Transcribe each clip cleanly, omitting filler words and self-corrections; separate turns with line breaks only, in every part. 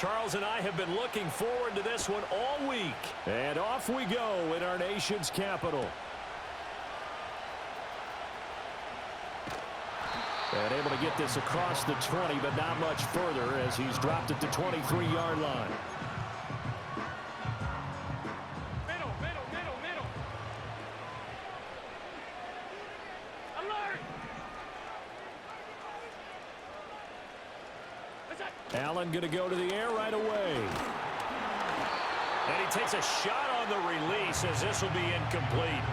Charles and I have been looking forward to this one all week. And off we go in our nation's capital. And able to get this across the 20, but not much further as he's dropped it to 23-yard line.
Middle. Alert!
Allen going to go to the air right away. And he takes a shot on the release as this will be incomplete.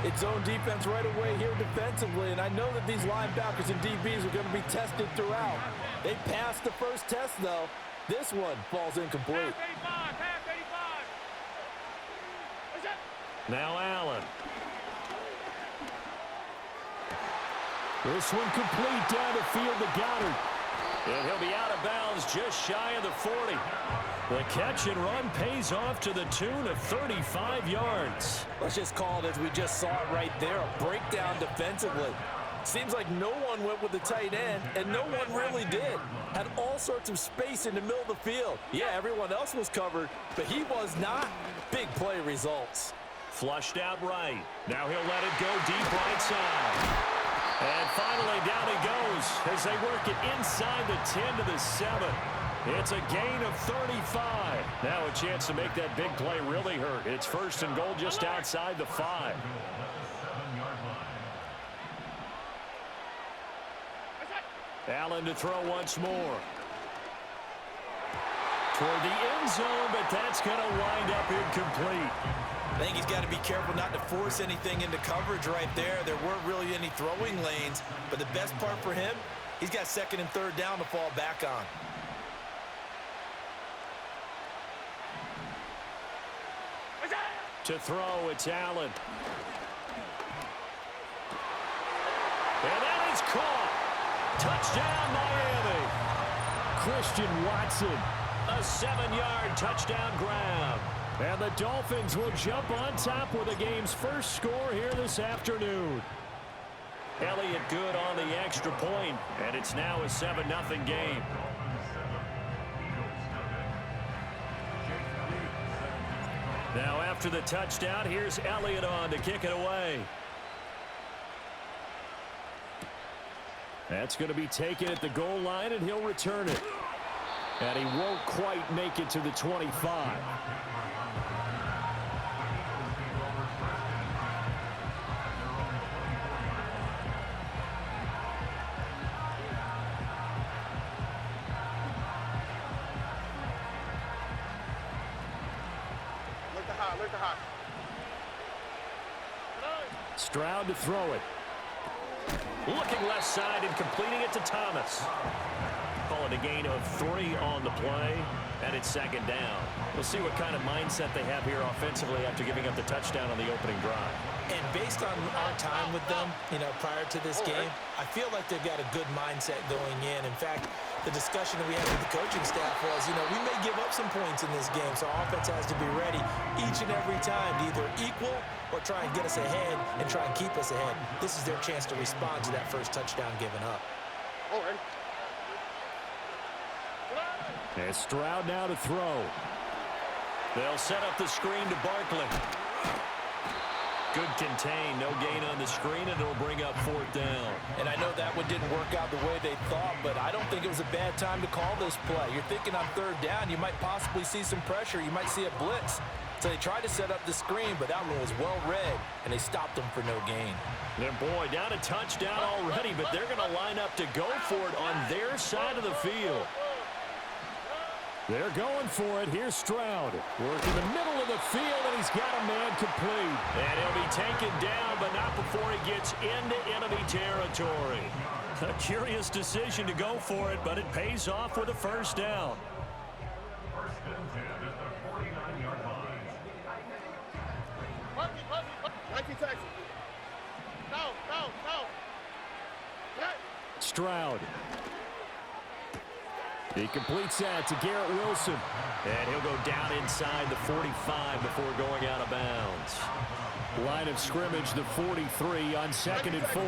It's zone defense right away here defensively, and I know that these linebackers and DBs are going to be tested throughout. They passed the first test, though. This one falls incomplete.
Half 85.
Now Allen. This one complete down the field to Goddard. And he'll be out of bounds just shy of the 40. The catch and run pays off to the tune of 35 yards.
Let's just call it as we just saw it right there, a breakdown defensively. Seems like no one went with the tight end, and no one really did. Had all sorts of space in the middle of the field. Yeah, everyone else was covered, but he was not. Big play results.
Flushed out right. Now he'll let it go deep right side. And finally down he goes as they work it inside the 10 to the 7. It's a gain of 35. Now a chance to make that big play really hurt. It's first and goal just outside the 5. Allen to throw once more. Toward the end zone, but that's going to wind up incomplete.
I think he's got to be careful not to force anything into coverage right there. There weren't really any throwing lanes, but the best part for him, he's got second and third down to fall back on.
To throw, it's Allen. And that is caught. Touchdown, Miami. Christian Watson, a 7-yard touchdown grab. And the Dolphins will jump on top with the game's first score here this afternoon. Elliott good on the extra point, and it's now a 7-0 game. Now after the touchdown, here's Elliott on to kick it away. That's going to be taken at the goal line, and he'll return it. And he won't quite make it to the 25.
Look the hot.
Stroud to throw it. Looking left side and completing it to Thomas. Call it a gain of 3 on the play, and it's second down. We'll see what kind of mindset they have here offensively after giving up the touchdown on the opening drive.
And based on our time with them, prior to this game, I feel like they've got a good mindset going in. In fact, the discussion that we had with the coaching staff was, we may give up some points in this game, so our offense has to be ready each and every time to either equal or try and get us ahead and try and keep us ahead. This is their chance to respond to that first touchdown given up.
And Stroud now to throw. They'll set up the screen to Barkley. Good contain, no gain on the screen, and it'll bring up 4th down.
And I know that one didn't work out the way they thought, but I don't think it was a bad time to call this play. You're thinking on 3rd down, you might possibly see some pressure. You might see a blitz. So they tried to set up the screen, but that one was well read, and they stopped them for no gain.
And boy, down a touchdown already, but they're going to line up to go for it on their side of the field. They're going for it. Here's Stroud. Working the middle of the field, and he's got a man complete. And he'll be taken down, but not before he gets into enemy territory. A curious decision to go for it, but it pays off with a first down. Stroud. He completes that to Garrett Wilson. And he'll go down inside the 45 before going out of bounds. Line of scrimmage, the 43 on 2nd and 4.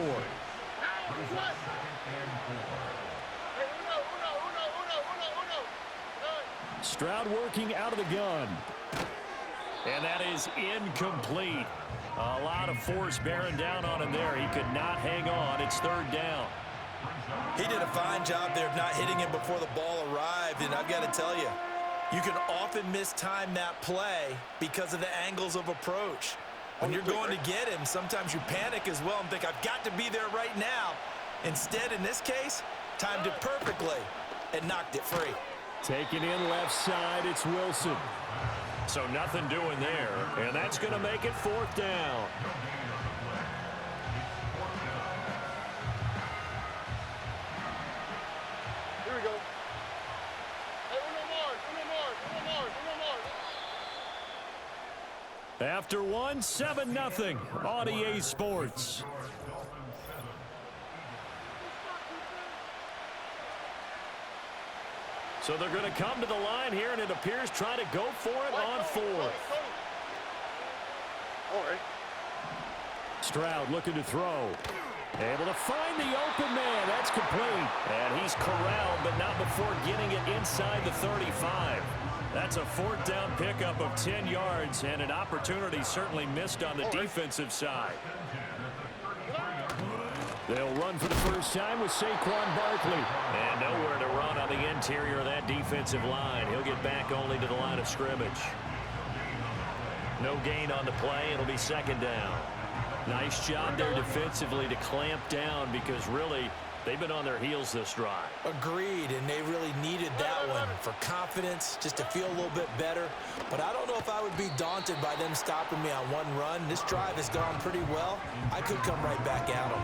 Stroud working out of the gun. And that is incomplete. A lot of force bearing down on him there. He could not hang on. It's third down.
He did a fine job there of not hitting him before the ball arrived, and I've got to tell you, you can often mistime that play because of the angles of approach. When you're going to get him, sometimes you panic as well and think, I've got to be there right now. Instead, in this case, timed it perfectly and knocked it free.
Taking in left side, it's Wilson. So nothing doing there, and that's going to make it fourth down.
Here we go. Hey, one more.
After one, 7-0 on EA Sports. So they're going to come to the line here, and it appears trying to go for it on fourth.
All right.
Stroud looking to throw. Able to find the open man. That's complete. And he's corralled, but not before getting it inside the 35. That's a fourth down pickup of 10 yards, and an opportunity certainly missed on the defensive side. They'll run for the first time with Saquon Barkley. And nowhere to run on the interior of that defensive line. He'll get back only to the line of scrimmage. No gain on the play. It'll be second down. Nice job there defensively to clamp down because really they've been on their heels this drive.
Agreed, and they really needed that one for confidence, just to feel a little bit better. But I don't know if I would be daunted by them stopping me on one run. This drive has gone pretty well. I could come right back at them.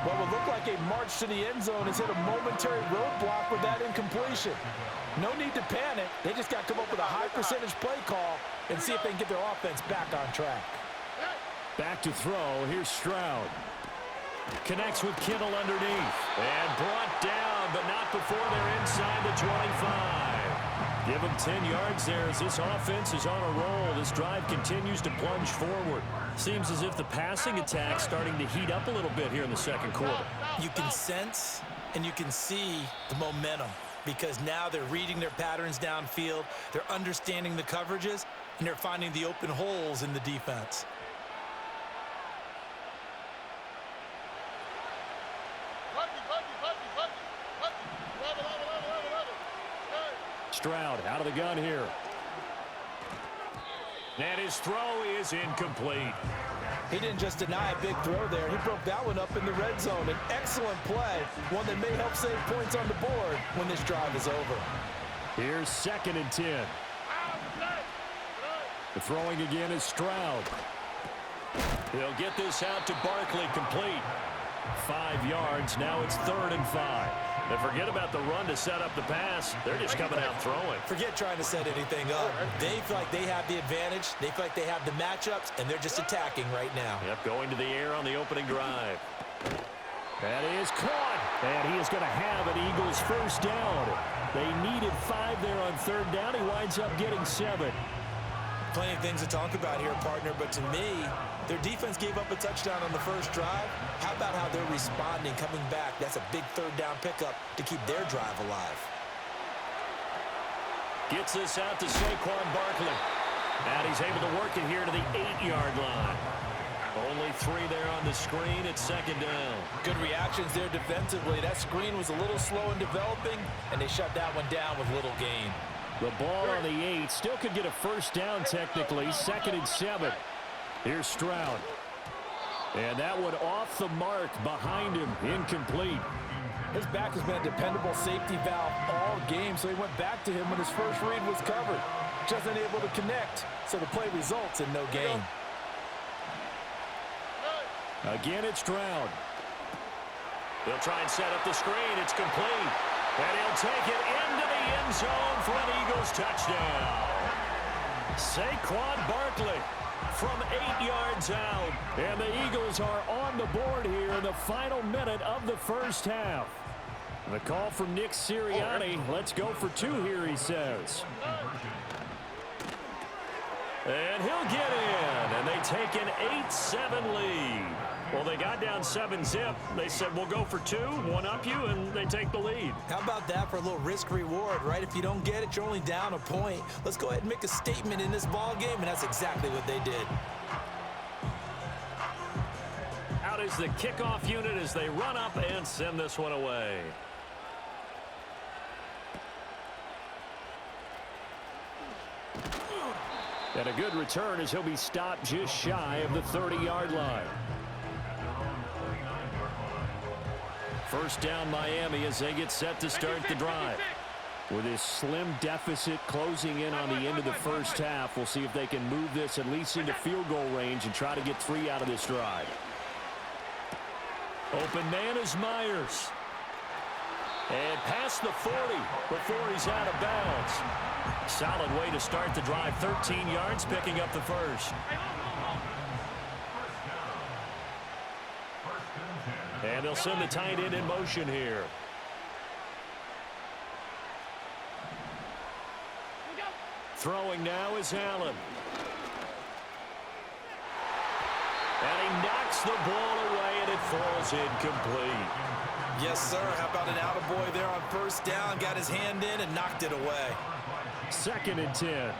What would look like a march to the end zone has hit a momentary roadblock with that incompletion. No need to panic. They just got to come up with a high percentage play call and see if they can get their offense back on track.
Back to throw. Here's Stroud. Connects with Kittle underneath. And brought down, but not before they're inside the 25. Give them 10 yards there as this offense is on a roll. This drive continues to plunge forward. Seems as if the passing attack's starting to heat up a little bit here in the second quarter.
You can sense and you can see the momentum because now they're reading their patterns downfield, they're understanding the coverages, and they're finding the open holes in the defense.
Stroud out of the gun here. And his throw is incomplete.
He didn't just deny a big throw there. He broke that one up in the red zone. An excellent play, one that may help save points on the board when this drive is over.
Here's 2nd and 10. The throwing again is Stroud. He'll get this out to Barkley, complete. 5 yards. Now it's 3rd and 5. And forget about the run to set up the pass. They're just coming out throwing.
Forget trying to set anything up. They feel like they have the advantage. They feel like they have the matchups, and they're just attacking right now.
Yep, going to the air on the opening drive. That is caught. And he is going to have an Eagles first down. They needed 5 there on 3rd down. He winds up getting 7.
Plenty of things to talk about here, partner, but to me, their defense gave up a touchdown on the first drive. How about how they're responding, coming back? That's a big 3rd down pickup to keep their drive alive.
Gets this out to Saquon Barkley. And he's able to work it here to the 8-yard line. Only 3 there on the screen. It's 2nd down.
Good reactions there defensively. That screen was a little slow in developing, and they shut that one down with little gain.
The ball on the 8. Still could get a first down technically. 2nd and 7. Here's Stroud. And that one off the mark behind him. Incomplete.
His back has been a dependable safety valve all game, so he went back to him when his first read was covered. Just unable to connect, so the play results in no gain.
Again, it's Stroud. They'll try and set up the screen. It's complete. And he'll take it into the end zone for an Eagles touchdown. Saquon Barkley from 8 yards out. And the Eagles are on the board here in the final minute of the first half. The call from Nick Sirianni. Let's go for 2 here, he says. And he'll get in. And they take an 8-7 lead. Well, they got down 7-zip. They said, we'll go for 2, one up you, and they take the lead.
How about that for a little risk-reward, right? If you don't get it, you're only down a point. Let's go ahead and make a statement in this ball game, and that's exactly what they did.
Out is the kickoff unit as they run up and send this one away. And a good return as he'll be stopped just shy of the 30-yard line. First down Miami as they get set to start the drive. With this slim deficit closing in on the end of the first half, we'll see if they can move this at least into field goal range and try to get 3 out of this drive. Open man is Myers. And past the 40 before he's out of bounds. Solid way to start the drive. 13 yards, picking up the first. And they'll send the tight end in motion here. Throwing now is Allen. And he knocks the ball away, and it falls incomplete.
Yes, sir. How about an attaboy there on first down? Got his hand in and knocked it away.
2nd and 10.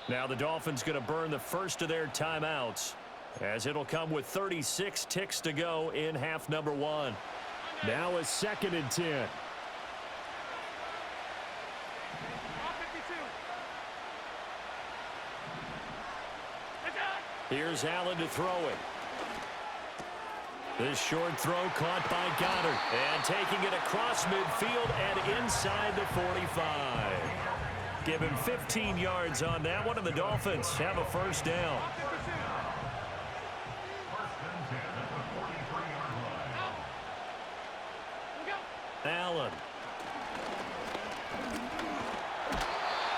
Now the Dolphins going to burn the first of their timeouts, as it'll come with 36 ticks to go in half number 1. Now a 2nd and 10. Here's Allen to throw it. This short throw caught by Goddard. And taking it across midfield and inside the 45. Give him 15 yards on that one, and the Dolphins have a first down. Allen.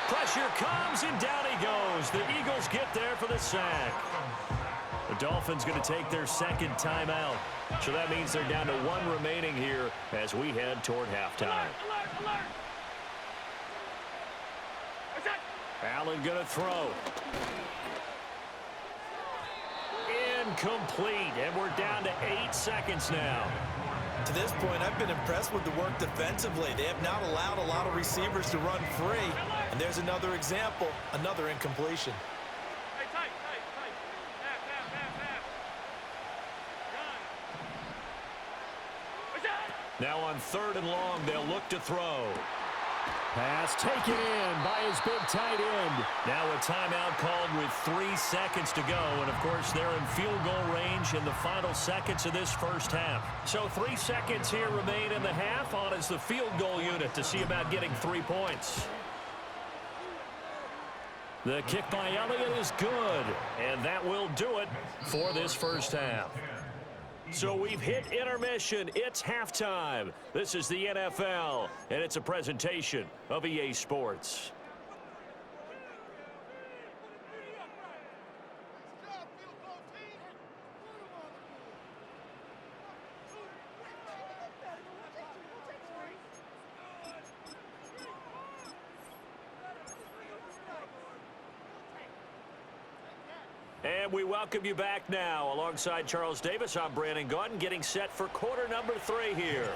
Pressure comes, and down he goes. The Eagles get there for the sack. The Dolphins going to take their 2nd timeout. So that means they're down to 1 remaining here as we head toward halftime. Allen going to throw. Incomplete, and we're down to 8 seconds now.
To this point, I've been impressed with the work defensively. They have not allowed a lot of receivers to run free. And there's another example, another incompletion.
Now on 3rd and long, they'll look to throw. Pass taken in by his big tight end. Now a timeout called with 3 seconds to go. And, of course, they're in field goal range in the final seconds of this first half. So 3 seconds here remain in the half. On is the field goal unit to see about getting 3 points. The kick by Elliott is good. And that will do it for this first half. So we've hit intermission. It's halftime. This is the NFL, and it's a presentation of EA Sports. And we welcome you back now. Alongside Charles Davis, I'm Brandon Gaudin, getting set for quarter number 3 here.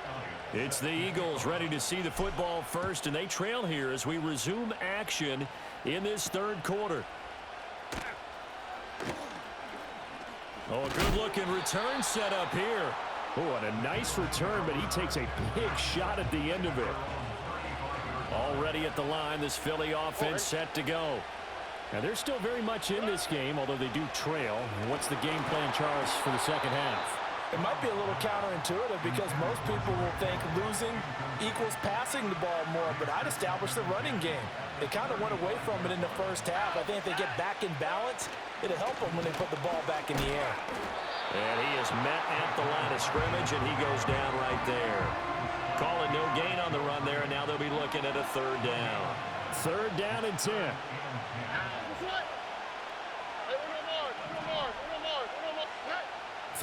It's the Eagles ready to see the football first, and they trail here as we resume action in this 3rd quarter. Oh, a good-looking return set up here. Oh, and a nice return, but he takes a big shot at the end of it. Already at the line, this Philly offense set to go. Now, they're still very much in this game, although they do trail. What's the game plan, Charles, for the second half?
It might be a little counterintuitive because most people will think losing equals passing the ball more, but I'd establish the running game. They kind of went away from it in the first half. I think if they get back in balance, it'll help them when they put the ball back in the air.
And he is met at the line of scrimmage, and he goes down right there. Calling no gain on the run there, and now they'll be looking at a 3rd down. 3rd down and 10.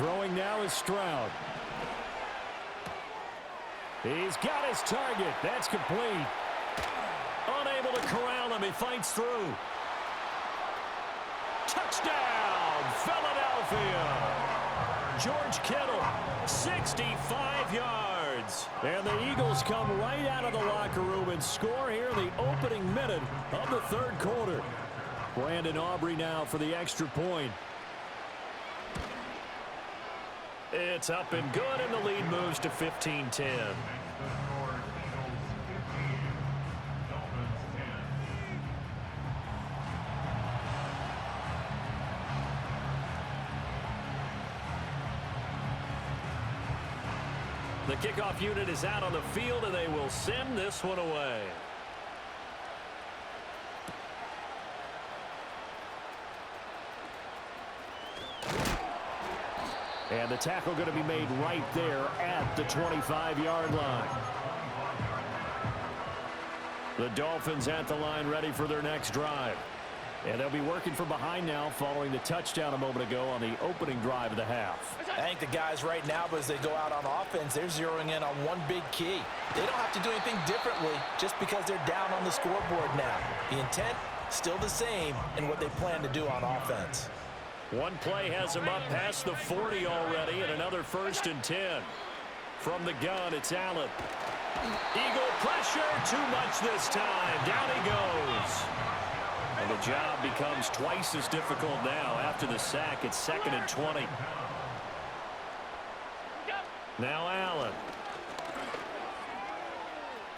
Throwing now is Stroud. He's got his target. That's complete. Unable to corral him. He fights through. Touchdown, Philadelphia. George Kittle, 65 yards. And the Eagles come right out of the locker room and score here in the opening minute of the third quarter. Brandon Aubrey now for the extra point. It's up and good, and the lead moves to 15-10. The kickoff unit is out on the field, and they will send this one away. And the tackle going to be made right there at the 25-yard line. The Dolphins at the line ready for their next drive. And they'll be working from behind now following the touchdown a moment ago on the opening drive of the half.
I think the guys right now, as they go out on offense, they're zeroing in on one big key. They don't have to do anything differently just because they're down on the scoreboard now. The intent, still the same in what they plan to do on offense.
One play has him up past the 40 already, and another 1st and 10. From the gun, it's Allen. Eagle pressure, too much this time. Down he goes. And the job becomes twice as difficult now. After the sack, it's 2nd and 20. Now Allen.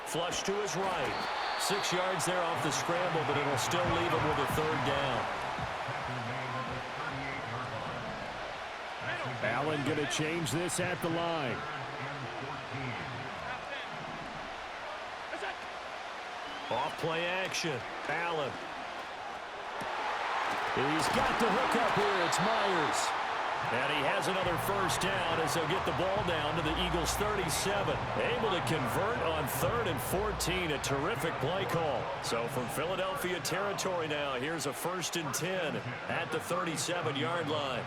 Flush to his right. 6 yards there off the scramble, but it'll still leave him with a 3rd down. Allen going to change this at the line. Off play action. Allen. He's got the hook up here. It's Myers. And he has another 1st down as they'll get the ball down to the Eagles' 37. Able to convert on 3rd and 14. A terrific play call. So from Philadelphia territory now, here's a 1st and 10 at the 37-yard line.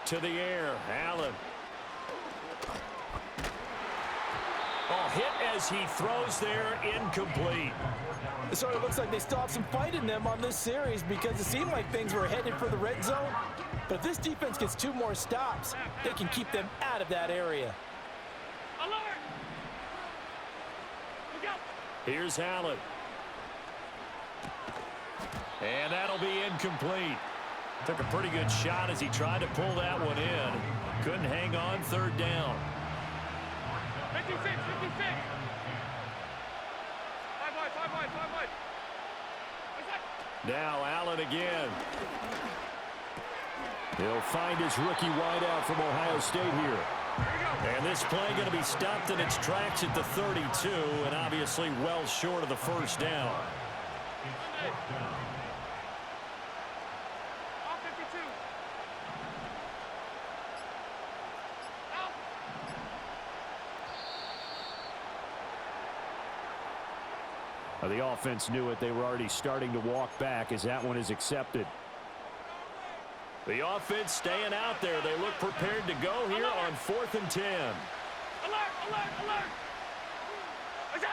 To the air, Allen. Oh, hit as he throws there, incomplete.
So it looks like they still have some fight in them on this series because it seemed like things were headed for the red zone. But if this defense gets 2 more stops, they can keep them out of that area.
Alert! Look out!
Here's Allen. And that'll be incomplete. Took a pretty good shot as he tried to pull that one in. Couldn't hang on, 3rd down.
56, 56. 5 wide, 5 wide, 5 wide.
Now Allen again. He'll find his rookie wideout from Ohio State here. And this play going to be stopped in its tracks at the 32, and obviously well short of the 1st down. The offense knew it. They were already starting to walk back as that one is accepted. The offense staying out there. They look prepared to go here on 4th and 10.
Alert, alert, alert.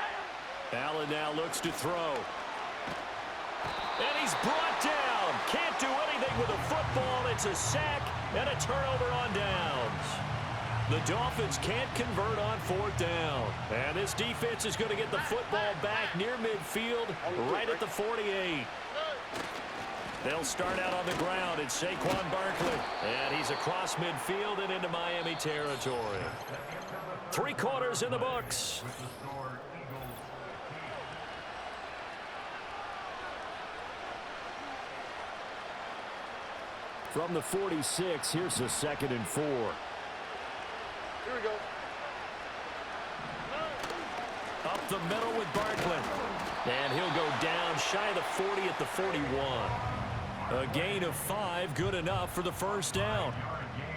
Allen now looks to throw. And he's brought down. Can't do anything with a football. It's a sack and a turnover on downs. The Dolphins can't convert on 4th down. And this defense is going to get the football back near midfield, right at the 48. They'll start out on the ground. It's Saquon Barkley. And he's across midfield and into Miami territory. 3 quarters in the books. From the 46, here's the 2nd and 4.
Here we go.
Up the middle with Barkley. And he'll go down shy of the 40 at the 41. A gain of 5, good enough for the 1st down.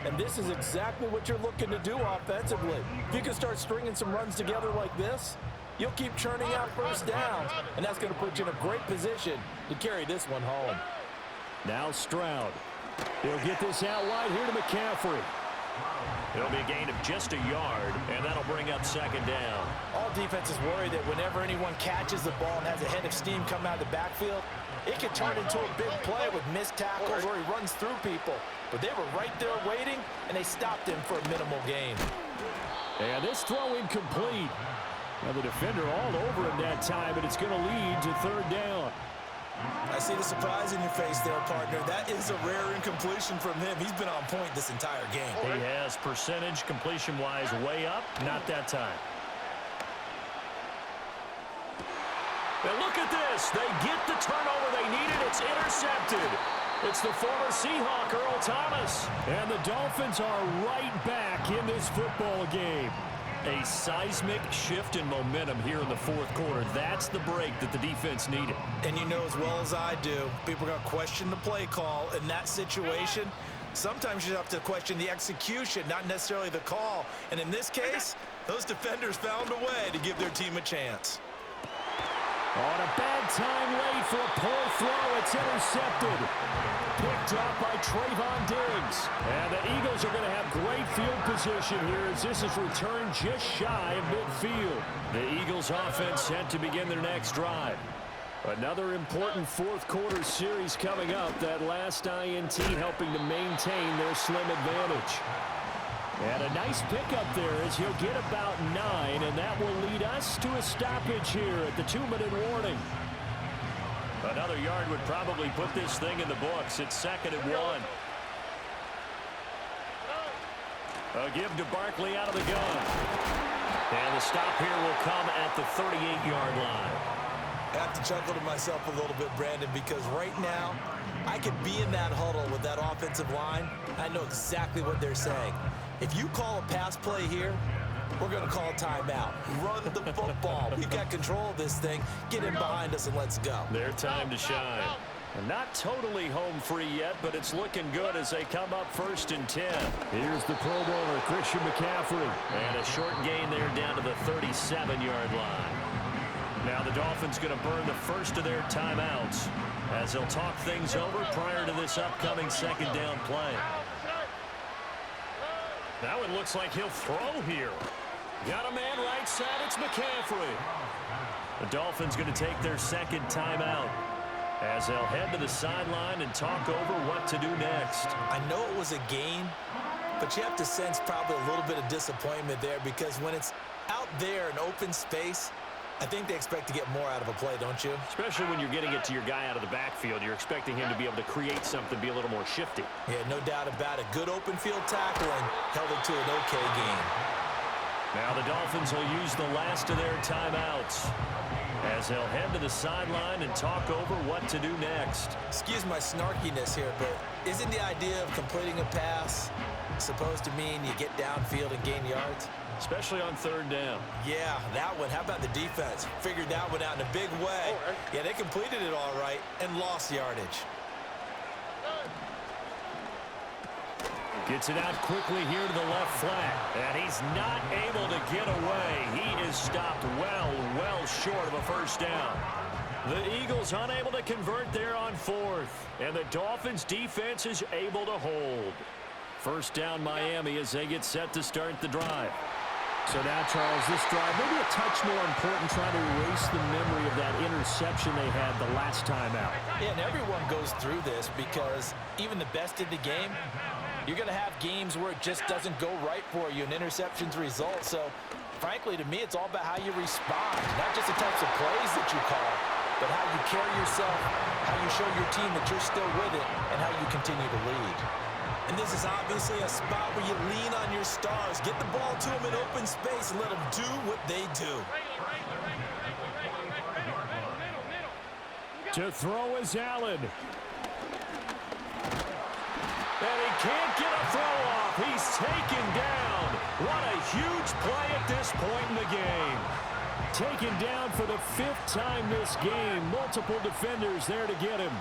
And this is exactly what you're looking to do offensively. If you can start stringing some runs together like this, you'll keep churning out first downs, and that's going to put you in a great position to carry this one home.
Now Stroud. He'll get this out wide here to McCaffrey. It'll be a gain of just a yard, and that'll bring up second down.
All defenses worry that whenever anyone catches the ball and has a head of steam coming out of the backfield, it can turn into a big play with missed tackles or he runs through people. But they were right there waiting, and they stopped him for a minimal gain.
And this throw incomplete. Now the defender all over him that time, and it's going to lead to third down.
I see the surprise in your face there, partner. That is a rare incompletion from him. He's been on point this entire game.
He has percentage completion-wise way up. Not that time. And look at this. They get the turnover they needed. It's intercepted. It's the former Seahawk, Earl Thomas. And the Dolphins are right back in this football game. A seismic shift in momentum here in the fourth quarter. That's the break that the defense needed.
And you know as well as I do, people are going to question the play call in that situation. Sometimes you have to question the execution, not necessarily the call. And in this case, those defenders found a way to give their team a chance.
On a bad time late for a poor throw. It's intercepted. Picked up by Trayvon Diggs. And the Eagles are going to have great field position here as this is returned just shy of midfield. The Eagles offense set to begin their next drive. Another important fourth quarter series coming up. That last INT helping to maintain their slim advantage. And a nice pickup there as he'll get about 9, and that will lead us to a stoppage here at the 2-minute warning. Another yard would probably put this thing in the books. It's 2nd and 1. A give to Barkley out of the gun. And the stop here will come at the 38-yard line.
I have to chuckle to myself a little bit, Brandon, because right now I could be in that huddle with that offensive line. I know exactly what they're saying. If you call a pass play here, we're going to call a timeout. Run the football. We've got control of this thing. Get in behind us and let's go.
Their time to shine. And not totally home free yet, but it's looking good as they come up 1st and 10. Here's the Pro Bowler, Christian McCaffrey. And a short gain there down to the 37-yard line. Now the Dolphins going to burn the first of their timeouts as they'll talk things over prior to this upcoming second down play. Now it looks like he'll throw here. Got a man right side. It's McCaffrey. The Dolphins going to take their second timeout as they'll head to the sideline and talk over what to do next.
I know it was a gain, but you have to sense probably a little bit of disappointment there because when it's out there in open space, I think they expect to get more out of a play, don't you?
Especially when you're getting it to your guy out of the backfield. You're expecting him to be able to create something, be a little more shifty.
Yeah, no doubt about it. Good open field tackling held it to an okay game.
Now the Dolphins will use the last of their timeouts as they'll head to the sideline and talk over what to do next.
Excuse my snarkiness here, but isn't the idea of completing a pass supposed to mean you get downfield and gain yards?
Especially on 3rd down.
Yeah, that one. How about the defense? Figured that one out in a big way. Yeah, they completed it all right and lost yardage.
Gets it out quickly here to the left flat. And he's not able to get away. He is stopped well short of a first down. The Eagles unable to convert there on 4th. And the Dolphins defense is able to hold. First down Miami as they get set to start the drive. So now, Charles, this drive maybe a touch more important trying to erase the memory of that interception they had the last time out.
Yeah, and everyone goes through this because even the best in the game, you're going to have games where it just doesn't go right for you and interceptions result. So, frankly, to me, it's all about how you respond, not just the types of plays that you call, but how you carry yourself, how you show your team that you're still with it, and how you continue to lead.
And this is obviously a spot where you lean on your stars. Get the ball to them in open space and let them do what they do.
To throw is Allen. And he can't get a throw off. He's taken down. What a huge play at this point in the game. Taken down for the 5th time this game. Multiple defenders there to get him.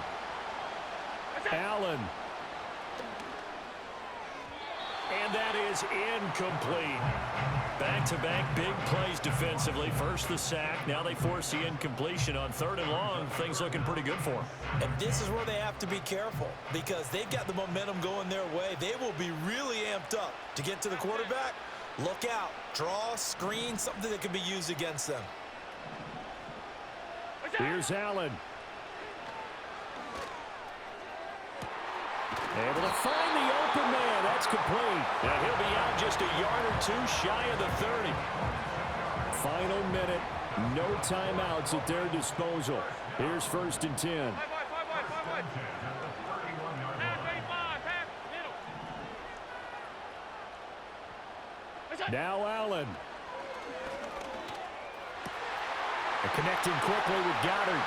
Allen. And And that is incomplete. Back-to-back big plays defensively. First the sack. Now they force the incompletion on 3rd and long. Things looking pretty good for them.
And this is where they have to be careful because they've got the momentum going their way. They will be really amped up to get to the quarterback. Look out. Draw, screen, something that can be used against them.
Here's Allen. Able to find the open man. That's complete. And he'll be out just a yard or two shy of the 30. Final minute. No timeouts at their disposal. Here's 1st and 10. Now Allen. Connecting quickly with Goddard.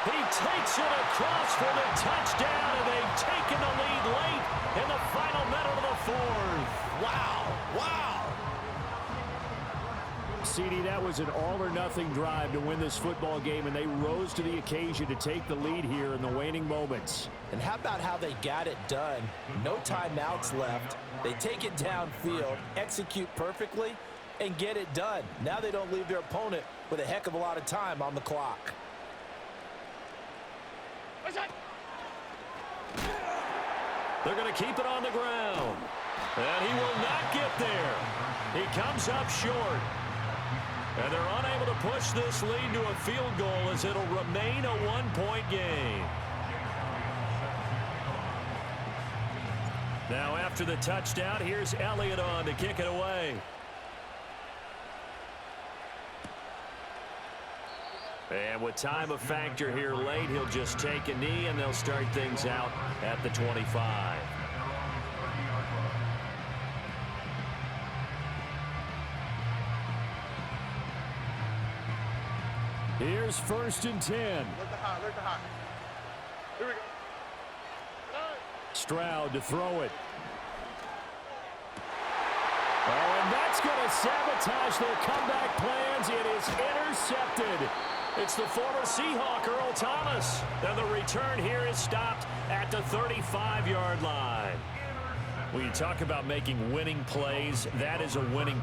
He takes it across for the touchdown, and they've taken the lead late in the final minute of the 4th.
Wow. Wow.
CD, that was an all-or-nothing drive to win this football game, and they rose to the occasion to take the lead here in the waning moments.
And how about how they got it done? No timeouts left. They take it downfield, execute perfectly, and get it done. Now they don't leave their opponent with a heck of a lot of time on the clock.
They're going to keep it on the ground. And he will not get there. He comes up short. And they're unable to push this lead to a field goal as it'll remain a one-point game. Now after the touchdown, here's Elliott on to kick it away. And with time a factor here late, he'll just take a knee, and they'll start things out at the 25. Here's 1st and 10.
Look the high. Here we go.
Stroud to throw it. Oh, and that's going to sabotage their comeback plans. It is intercepted. It's the former Seahawk, Earl Thomas. And the return here is stopped at the 35-yard line. When you talk about making winning plays, that is a winning